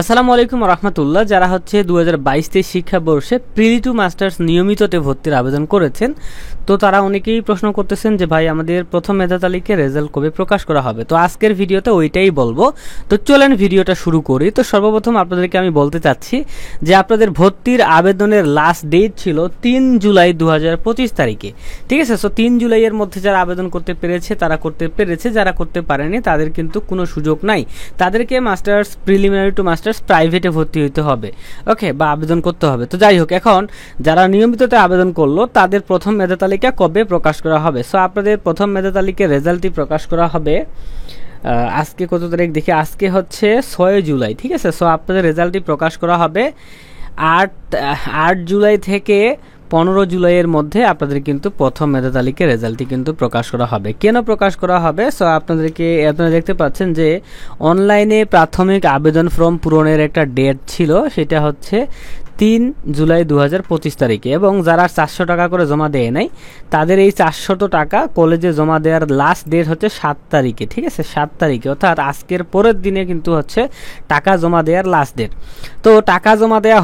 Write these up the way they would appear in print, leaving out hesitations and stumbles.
আসসালামু আলাইকুম রহমতুল্লাহ। যারা হচ্ছে 2022-23 শিক্ষাবর্ষে প্রিলি টু মাস্টার্স নিয়মিততে ভর্তির আবেদন করেছেন, তো তারা অনেকেই প্রশ্ন করতেছেন যে ভাই আমাদের প্রথম মেধা তালিকার রেজাল্ট কবে প্রকাশ করা হবে। তো আজকের ভিডিওতে ওইটাই বলবো। তো চলেন ভিডিওটা শুরু করি। তো সর্বপ্রথম আপনাদেরকে আমি বলতে চাচ্ছি যে আপনাদের ভর্তির আবেদনের লাস্ট ডেট ছিল 3 জুলাই 2025 তারিখে। ঠিক আছে, সো 3 জুলাইয়ের মধ্যে যারা আবেদন করতে পেরেছে তারা করতে পেরেছে, যারা করতে পারেনি তাদের কিন্তু কোনো সুযোগ নাই। তাদেরকে মাস্টার্স প্রিলিমিনারি টু মাস্টার্স প্রাইভেটে ভর্তি হইতে হবে, ওকে, বা আবেদন করতে হবে। তো যাই হোক, এখন যারা নিয়মিততে আবেদন করলো তাদের প্রথম মেধা তালিকা কবে প্রকাশ করা হবে? সো আপনাদের প্রথম মেধা তালিকার রেজাল্টই প্রকাশ করা হবে আজকে কত তারিখ দেখি, আজকে হচ্ছে 6 জুলাই। ঠিক আছে, সো আপনাদের রেজাল্টই প্রকাশ করা হবে 8 জুলাই থেকে 15 জুলাইয়ের মধ্যে আপনাদের কিন্তু প্রথম মেধা তালিকার রেজাল্টটি কিন্তু প্রকাশ করা হবে। কেন প্রকাশ করা হবে? সো আপনারা দেখতে পাচ্ছেন যে অনলাইনে প্রাথমিক আবেদন ফর্ম পূরণের একটা ডেট ছিল, সেটা হচ্ছে 3 জুলাই 2025 তারিখে, এবং যারা 400 টাকা করে জমা দেয় নাই তাদের এই 400 টাকা কলেজে জমা দেওয়ার লাস্ট ডেট হচ্ছে 7 তারিখে। ঠিক আছে, 7 তারিখে, অর্থাৎ আজকের পরের দিনে কিন্তু হচ্ছে টাকা জমা দেওয়ার লাস্ট ডেট। তো টাকা জমা দেওয়া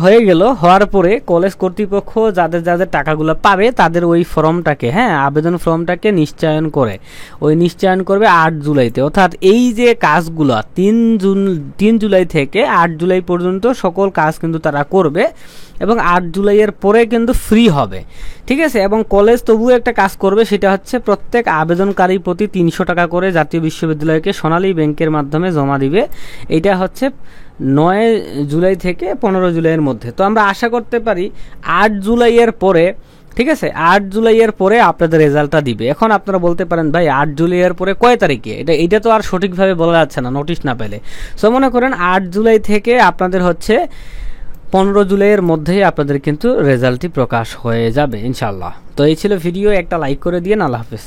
হওয়ার পরে কলেজ কর্তৃপক্ষ যাদের টাকাগুলো পাবে তাদের ওই ফর্মটাকে, আবেদন ফর্মটাকে নিশ্চয়ন করবে 8 জুলাইতে। অর্থাৎ এই যে কাজগুলো 3 জুলাই থেকে 8 জুলাই পর্যন্ত সকল কাজ কিন্তু তারা করবে, এবং 8 জুলাইয়ের পরে কিন্তু ফ্রি হবে। ঠিক আছে, এবং কলেজ তবুও একটা কাজ করবে, সেটা হচ্ছে প্রত্যেক আবেদনকারী প্রতি 300 টাকা করে জাতীয় বিশ্ববিদ্যালয়কে সোনালী ব্যাংকের মাধ্যমে জমা দিবে। এটা হচ্ছে 9 জুলাই থেকে 15 জুলাইয়ের মধ্যে। তো আমরা আশা করতে পারি 8 জুলাইয়ের পরে, ঠিক আছে, 8 জুলাইয়ের পরে আপনাদের রেজাল্টটা দিবে। এখন আপনারা বলতে পারেন ভাই 8 জুলাইয়ের পরে কয় তারিখে? এটা তো আর সঠিকভাবে বলা যাচ্ছে না নোটিশ না পেলে। সো মনে করেন 8 জুলাই থেকে আপনাদের হচ্ছে 15 জুলাইয়ের মধ্যেই আপনাদের কিন্তু রেজাল্টটি প্রকাশ হয়ে যাবে ইনশাল্লাহ। তো এই ছিল ভিডিও, একটা লাইক করে দিয়ে, আল্লাহ হাফেজ।